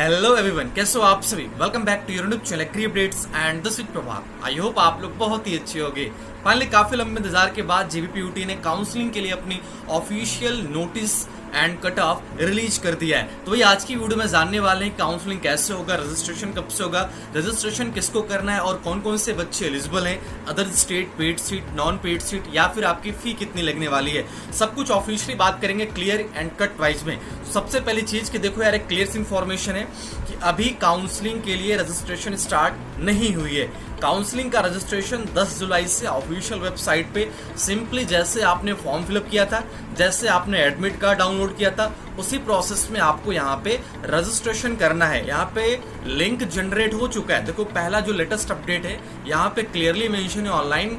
Hello everyone, कैसे हो आप सभी। Welcome back to your YouTube channel agri updates and the sweet Prabhat. I hope आप लोग बहुत ही अच्छे होंगे। फाइनली काफी लंबे इंतजार के बाद जेबीपीयूटी ने काउंसलिंग के लिए अपनी official notice and cut off release कर दिया है। तो ये आज की वीडियो में जानने वाले हैं काउंसलिंग कैसे होगा, रजिस्ट्रेशन कब से होगा, रजिस्ट्रेशन किसको करना है और कौन कौन से बच्चे एलिजिबल हैं, other state, paid seat, non paid seat या फिर आपकी फी कितनी लगने वाली है। सब कुछ ऑफिशियली बात करेंगे क्लियर एंड कट वाइज में। सबसे पहली चीज कि देखो यार, एक क्लियर इन्फॉर्मेशन है कि अभी काउंसलिंग के लिए रजिस्ट्रेशन स्टार्ट नहीं हुई है। काउंसलिंग का रजिस्ट्रेशन 10 जुलाई से ऑफिशियल वेबसाइट पे सिंपली जैसे आपने फॉर्म फिलअप किया था, जैसे आपने एडमिट कार्ड डाउनलोड किया था, उसी प्रोसेस में आपको यहाँ पे रजिस्ट्रेशन करना है। यहाँ पे लिंक जनरेट हो चुका है। देखो पहला जो लेटेस्ट अपडेट है यहाँ पे क्लियरली मेंशन है, online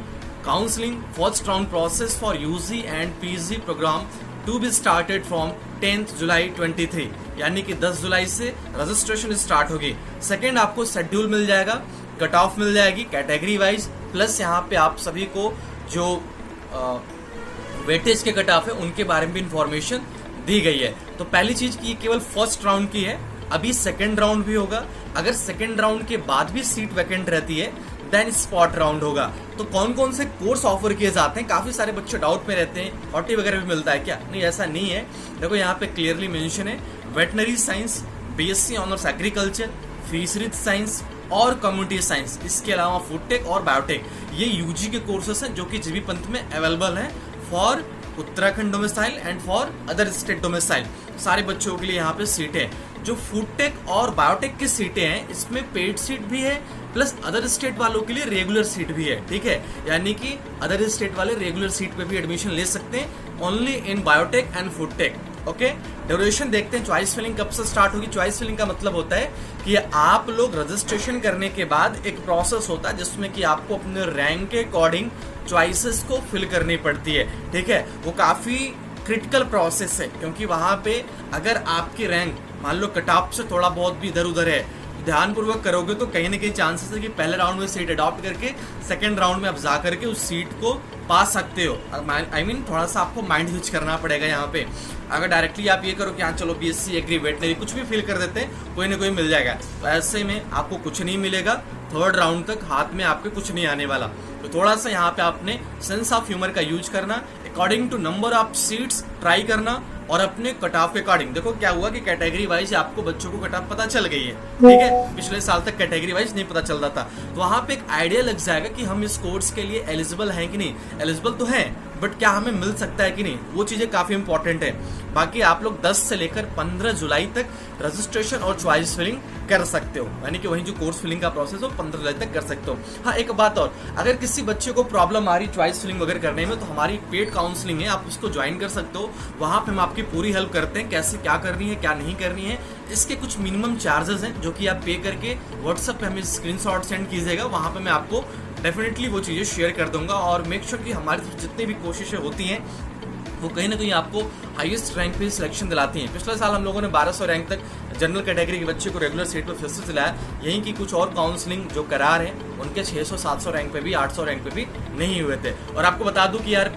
counselling first round process for UG and PG programme to be started from 10 July 23, यानी कि 10 जुलाई से रजिस्ट्रेशन स्टार्ट होगी। सेकेंड, आपको शेड्यूल मिल जाएगा, कट ऑफ मिल जाएगी कैटेगरी वाइज, प्लस यहाँ पे आप सभी को जो वेटेज के कट ऑफ है उनके बारे में भी इंफॉर्मेशन दी गई है। तो पहली चीज की ये केवल फर्स्ट राउंड की है, अभी सेकेंड राउंड भी होगा। अगर सेकेंड राउंड के बाद भी सीट वैकेंट रहती है देन स्पॉट राउंड होगा। तो कौन कौन से कोर्स ऑफर किए जाते हैं, काफी सारे बच्चे डाउट में रहते हैं, 40 वगैरह भी मिलता है क्या? नहीं, ऐसा नहीं है। देखो यहाँ पे क्लियरली मेंशन है, veterinary science, BSc honours agriculture, fisheries science और कम्युनिटी साइंस, इसके अलावा फूड टेक और बायोटेक, ये यूजी के कोर्सेस हैं जो कि जीबी पंथ में अवेलेबल हैं for Uttarakhand domicile and for other state domicile. सारे बच्चों के लिए यहाँ पे सीटें हैं। जो फूड टेक और बायोटेक की सीटें हैं इसमें पेड सीट भी है, प्लस अदर स्टेट वालों के लिए रेगुलर सीट भी है। ठीक है, यानी कि अदर स्टेट वाले रेगुलर सीट पे भी एडमिशन ले सकते हैं, only in biotech and food tech. Okay, duration देखते हैं चॉइस फिलिंग कब से स्टार्ट होगी। चॉइस फिलिंग का मतलब होता है कि आप लोग रजिस्ट्रेशन करने के बाद एक प्रोसेस होता है जिसमें कि आपको अपने रैंक के अकॉर्डिंग चॉइसेस को फिल करनी पड़ती है। ठीक है, वो काफी क्रिटिकल प्रोसेस है क्योंकि वहां पे अगर आपकी रैंक मान लो कट ऑफ से थोड़ा बहुत भी इधर उधर है, ध्यानपूर्वक करोगे तो कहीं ना कहीं चांसेस है कि पहले राउंड में सीट अडॉप्ट करके सेकंड राउंड में आप जा करके उस सीट को पा सकते हो। आई मीन थोड़ा सा आपको माइंड यूज करना पड़ेगा यहाँ पे। अगर डायरेक्टली आप ये करो कि हाँ चलो बीएससी एग्री वेटनरी कुछ भी फिल कर देते हैं, कोई ना कोई मिल जाएगा, तो ऐसे में आपको कुछ नहीं मिलेगा। थर्ड राउंड तक हाथ में आपके कुछ नहीं आने वाला। तो थोड़ा सा यहाँ पे आपने सेंस ऑफ ह्यूमर का यूज करना, according to number of seats try करना और अपने कट ऑफ के अकॉर्डिंग। देखो क्या हुआ कि कैटेगरी वाइज आपको बच्चों को कट ऑफ पता चल गई है। ठीक है, पिछले साल तक कैटेगरी वाइज नहीं पता चल रहा था, तो वहां पे एक आइडिया लग जाएगा कि हम इस कोर्स के लिए एलिजिबल हैं कि नहीं। एलिजिबल तो है बट क्या हमें मिल सकता है कि नहीं, वो चीजें काफी इंपॉर्टेंट है। बाकी आप लोग 10 से लेकर 15 जुलाई तक रजिस्ट्रेशन और चॉइस फिलिंग कर सकते हो, यानी कि वही जो कोर्स फिलिंग का प्रोसेस हो 15 जुलाई तक कर सकते हो। हाँ, एक बात और, अगर किसी बच्चे को प्रॉब्लम आ रही चॉइस फिलिंग वगैरह करने में तो हमारी पेड काउंसलिंग है, आप उसको ज्वाइन कर सकते हो। वहां पे हम आपकी पूरी हेल्प करते हैं, कैसे क्या करनी है क्या नहीं करनी है। इसके कुछ मिनिमम चार्जेस हैं जो कि आप पे करके व्हाट्सएप पे हमें स्क्रीनशॉट सेंड कीजिएगा, वहां पे मैं आपको डेफिनेटली वो चीजें शेयर कर दूंगा। और मेक श्योर कि हमारी जितनी भी कोशिशें होती हैं वो कहीं ना कहीं आपको हाईएस्ट रैंक पे सिलेक्शन दिलाती हैं। पिछले साल हम लोगों ने 1200 रैंक तक जनरल कैटेगरी के बच्चे को रेगुलर सीट पर फिर से दिलाया। यहीं की कुछ और काउंसलिंग जो करार हैं उनके 600-700 रैंक पे भी, 800 रैंक पे भी नहीं हुए थे। और आपको बता दूं कि यार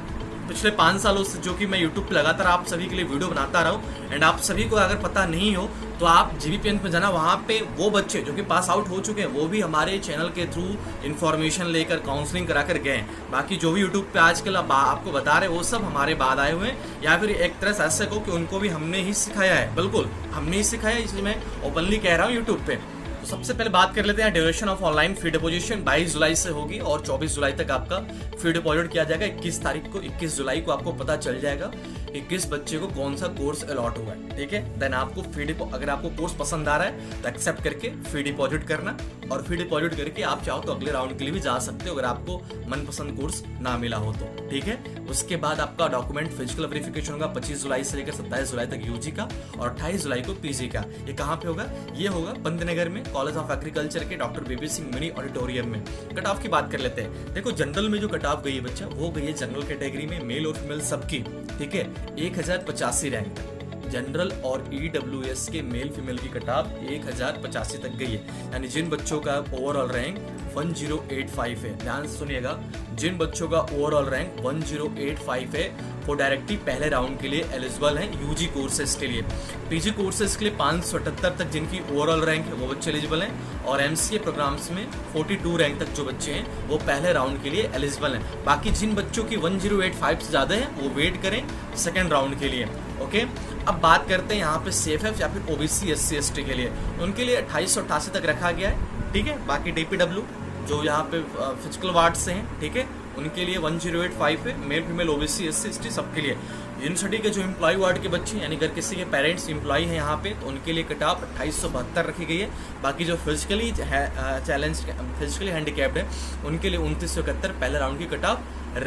पिछले 5 सालों से जो कि मैं यूट्यूब पे लगातार आप सभी के लिए वीडियो बनाता रहा हूँ, एंड आप सभी को अगर पता नहीं हो तो आप जीबीपीएन पे जाना, वहाँ पे वो बच्चे जो कि पास आउट हो चुके हैं वो भी हमारे चैनल के थ्रू इन्फॉर्मेशन लेकर काउंसलिंग करा कर गए हैं। बाकी जो भी यूट्यूब पे आजकल आपको बता रहे वो सब हमारे बाद आए हुए हैं, या फिर एक तरह से ऐसे कहो कि उनको भी हमने ही सिखाया है। बिल्कुल हमने ही सिखाया, इसलिए मैं ओपनली कह रहा हूँ यूट्यूब पे। तो सबसे पहले बात कर लेते हैं duration of online fee deposition 22 जुलाई से होगी और 24 जुलाई तक आपका फी डिपॉजिट किया जाएगा। 21 जुलाई को आपको पता चल जाएगा कि किस बच्चे को कौन सा कोर्स अलॉट हुआ है। ठीक है, देन आपको अगर आपको कोर्स पसंद आ रहा है तो एक्सेप्ट करके फी डिपॉजिट करना, और फी डिपॉजिट करके आप चाहो तो अगले राउंड के लिए भी जा सकते हो अगर आपको मनपसंद कोर्स ना मिला हो तो। ठीक है, उसके बाद आपका डॉक्यूमेंट फिजिकल वेरिफिकेशन होगा 25 जुलाई से लेकर 27 जुलाई तक यूजी का और 28 जुलाई को पीजी का। ये कहाँ पे होगा? ये होगा पंतनगर में कॉलेज ऑफ एग्रीकल्चर के डॉक्टर बीबी सिंह मिनी ऑडिटोरियम में। कट ऑफ की बात कर लेते हैं। देखो जनरल में जो कट ऑफ गई है बच्चा, वो गई है जनरल कैटेगरी में मेल और फीमेल सबकी। ठीक है, 1085 रैंक तक जनरल और ईडब्ल्यूएस के मेल फीमेल की कट ऑफ 1085 तक गई है, यानी जिन बच्चों का ओवरऑल रैंक 1085 है। ध्यान से सुनिएगा, जिन बच्चों का ओवरऑल रैंक 1085 है वो डायरेक्टली पहले राउंड के लिए एलिजिबल हैं यूजी कोर्सेज के लिए। पीजी कोर्सेज के लिए 578 तक जिनकी ओवरऑल रैंक है वो बच्चे एलिजिबल हैं, और एमसीए प्रोग्राम्स में 42 रैंक तक जो बच्चे हैं वो पहले राउंड के लिए एलिजिबल हैं। बाकी जिन बच्चों की 1085 से ज़्यादा है वो वेट करें सेकेंड राउंड के लिए। ओके, अब बात करते हैं यहाँ पे सेफ है या फिर ओबीसी एससी एसटी के लिए। उनके लिए 2888 तक रखा गया है, ठीक है। बाकी डीपीडब्ल्यू जो यहाँ पे फिजिकल वार्ड से हैं, ठीक है, उनके लिए 1085 है। Male female OBC SC ST सबके लिए। यूनिवर्सिटी के जो एम्प्लॉय वार्ड के बच्चे यानी अगर किसी के पेरेंट्स एम्प्लॉय हैं यहाँ पे तो उनके लिए कट ऑफ 2872 रखी गई है। बाकी जो फिजिकली फिजिकली हैंडीकैप्ड है उनके लिए 2971 पहले राउंड की कट ऑफ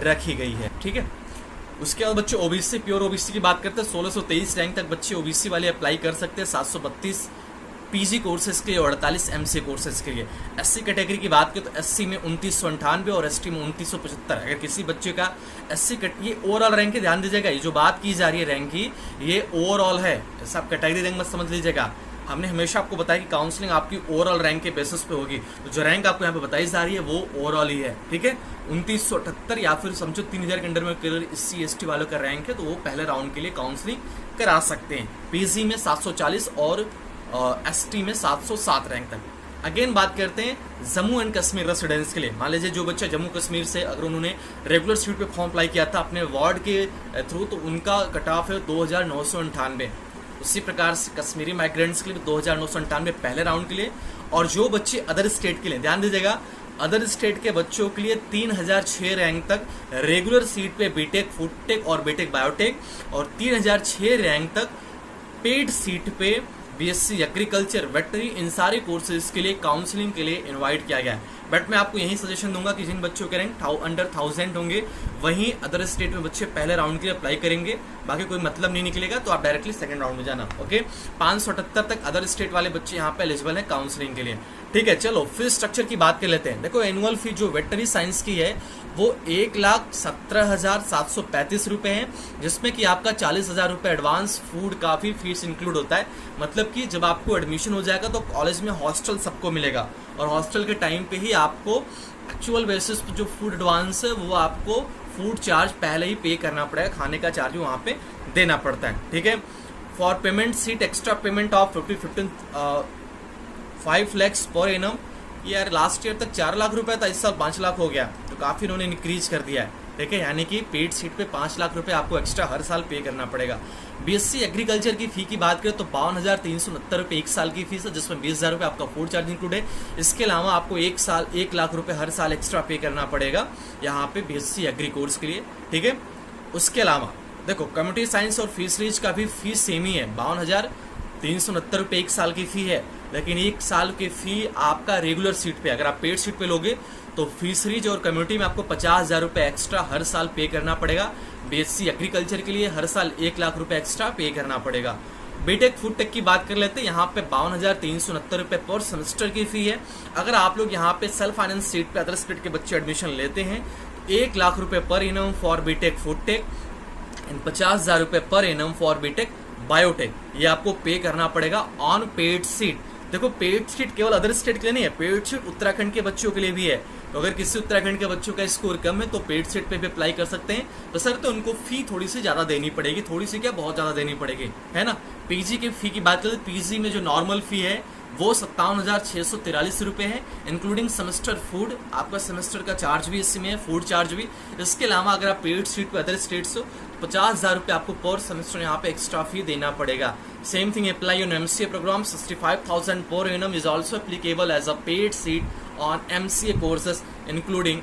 रखी गई है, ठीक है। उसके बाद बच्चे ओबीसी प्योर ओबीसी की बात करते हैं, 1623 रैंक तक बच्चे ओबीसी वाले अप्लाई कर सकते हैं। 732 पीजी कोर्सेज के लिए और 48 एमसी कोर्सेज के लिए। एससी कैटेगरी की बात करें तो एससी में 2998 और एसटी में 2975। अगर किसी बच्चे का एससी ये ओवरऑल रैंक है, ध्यान दीजिएगा, ये जो बात की जा रही है रैंक की ये ओवरऑल है, सब कैटेगरी रैंक मत समझ लीजिएगा। हमने हमेशा आपको बताया कि काउंसलिंग आपकी ओवरऑल रैंक के बेसिस पे होगी, तो जो रैंक आपको यहाँ पे बताई जा रही है वो ओवरऑल ही है, ठीक है। 2978 या फिर समझो 3000 के अंडर में एससी एसटी वालों का रैंक है तो वो पहले राउंड के लिए काउंसलिंग करा सकते हैं। पीजी में 740 और एसटी में 707 रैंक तक। अगेन बात करते हैं जम्मू एंड कश्मीर रेसिडेंट्स के लिए। मान लीजिए जो बच्चा जम्मू कश्मीर से अगर उन्होंने रेगुलर सीट पे फॉर्म अप्लाई किया था अपने वार्ड के थ्रू तो उनका कट ऑफ है 2998। उसी प्रकार से कश्मीरी माइग्रेंट्स के लिए 2998 पहले राउंड के लिए। और जो बच्चे अदर स्टेट के लिए, ध्यान दीजिएगा, अदर स्टेट के बच्चों के लिए 3006 रैंक तक रेगुलर सीट पे बीटेक फूडटेक और बीटेक बायोटेक, और 3006 रैंक तक पेड सीट पे बीएससी एग्रीकल्चर वेटनरी, इन सारे कोर्सेज के लिए काउंसलिंग के लिए इनवाइट किया गया है। बट मैं आपको यही सजेशन दूंगा कि जिन बच्चों के रैंक अंडर 1000 होंगे वहीं अदर स्टेट में बच्चे पहले राउंड के लिए अप्लाई करेंगे। बाकी कोई मतलब नहीं निकलेगा तो आप डायरेक्टली सेकंड राउंड में जाना। ओके, 578 तक अदर स्टेट वाले बच्चे यहाँ पे एलिजिबल हैं काउंसलिंग के लिए, ठीक है। चलो फीस स्ट्रक्चर की बात कर लेते हैं। देखो एनुअल फी जो वेटनरी साइंस की है वो 1,17,735 रुपए है, जिसमें कि आपका 40,000 रुपए एडवांस फूड काफी फीस इंक्लूड होता है। मतलब कि जब आपको एडमिशन हो जाएगा तो कॉलेज में हॉस्टल सबको मिलेगा, और हॉस्टल के टाइम पे ही आपको एक्चुअल बेसिस पे जो फूड एडवांस है वो आपको फूड चार्ज पहले ही पे करना पड़ेगा, खाने का चार्ज वहाँ पे देना पड़ता है, ठीक है। For payment seat extra payment of 5 lakhs per annum. यार लास्ट ईयर तक 4 लाख रुपए था, इस साल 5 लाख हो गया, तो काफी इन्होंने इंक्रीज कर दिया है, ठीक है। यानी कि पेड सीट पे 5 लाख रुपए आपको एक्स्ट्रा हर साल पे करना पड़ेगा। बीएससी एग्रीकल्चर की फी की बात करें तो 52,369 रुपए एक साल की फीस है, जिसमें 20,000 रुपए आपका फूड चार्ज इंक्लूड है। इसके अलावा आपको 1 लाख रुपए हर साल एक्स्ट्रा पे करना पड़ेगा यहाँ पे बीएससी एग्री कोर्स के लिए, ठीक है। उसके अलावा देखो कम्युनिटी साइंस और फिशरीज का भी फीस सेम ही है, 52,369 रुपए एक साल की फी है। लेकिन एक साल की फी आपका रेगुलर सीट पे, अगर आप पेड सीट पे लोगे तो फिशरीज और कम्युनिटी में आपको 50,000 रुपए एक्स्ट्रा हर साल पे करना पड़ेगा। बीएससी एग्रीकल्चर के लिए हर साल 1 लाख रुपए एक्स्ट्रा पे करना पड़ेगा। बीटेक फूड टेक की बात कर लेते हैं, यहाँ पे 52,369 रुपए पर सेमेस्टर की फी है। अगर आप लोग यहाँ पे सेल्फ फाइनेंस सीट पे अदर स्टेट के बच्चे एडमिशन लेते हैं तो 1 लाख रुपए per annum for BTech food tech and 50,000 रुपए per annum for BTech biotech, ये आपको पे करना पड़ेगा ऑन पेड सीट। देखो पेड सीट केवल अदर स्टेट के लिए नहीं है, पेड सीट उत्तराखंड के बच्चों के लिए भी है। तो अगर किसी उत्तराखंड के बच्चों का स्कोर कम है तो पेड सीट पे भी अप्लाई कर सकते हैं, तो सर तो उनको फी थोड़ी सी ज्यादा देनी पड़ेगी, थोड़ी सी क्या बहुत ज्यादा देनी पड़ेगी, है ना। पीजी की फी की बात करें, पीजी में जो नॉर्मल फी है वो 57,643 रुपए है, इंक्लूडिंग सेमेस्टर फूड। आपका सेमेस्टर का चार्ज भी इसमें है, फूड चार्ज भी। इसके अलावा अगर आप पेड सीट पे अदर स्टेट्स हो तो 50,000 रुपए आपको पर सेमेस्टर यहाँ पे एक्स्ट्रा फी देना पड़ेगा। Same thing apply on MCA programme, 65,000 per annum is also applicable as a paid seat on MCA courses including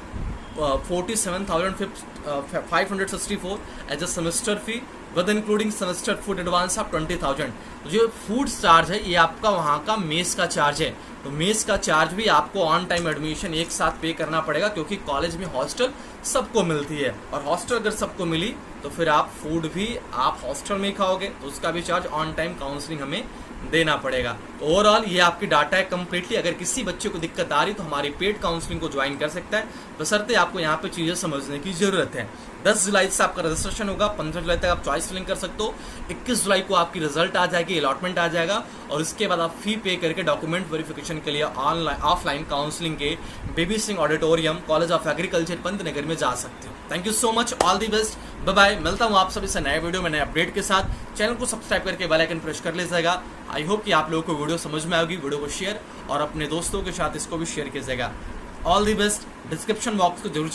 47,564 as a semester fee with including semester food advance of 20,000। जो food charge है ये आपका वहाँ का mess का charge है, तो mess का चार्ज भी आपको ऑन टाइम एडमिशन एक साथ पे करना पड़ेगा, क्योंकि कॉलेज में हॉस्टल सबको मिलती है, और हॉस्टल अगर सबको मिली तो फिर आप फूड भी आप हॉस्टल में ही खाओगे, तो उसका भी चार्ज ऑन टाइम काउंसलिंग हमें देना पड़ेगा। ओवरऑल ये आपकी डाटा है कम्प्लीटली। अगर किसी बच्चे को दिक्कत आ रही तो हमारी पेड काउंसलिंग को ज्वाइन कर सकता है, बशर्ते आपको यहाँ पे चीजें समझने की जरूरत है। 10 जुलाई से आपका रजिस्ट्रेशन होगा, 15 जुलाई तक आप चॉइस फिलिंग कर सकते हो, 21 जुलाई को आपकी रिजल्ट आ जाएगी, अलॉटमेंट आ जाएगा और उसके बाद आप फी पे करके डॉक्यूमेंट वेरिफिकेशन के लिए ऑनलाइन ऑफलाइन काउंसलिंग के Baby Singh auditorium college of agriculture Pantnagar में जा सकते हो। Thank you so much, all the best, bye bye. मिलता हूँ आप सभी से नए वीडियो में नए अपडेट के साथ। चैनल को सब्सक्राइब करके बेल आइकन प्रेस कर लीजिएगा। आई होप कि आप लोगों को वीडियो समझ में आएगी। वीडियो को शेयर और अपने दोस्तों के साथ इसको भी शेयर कीजिएगा। All the best. Description box को जरूर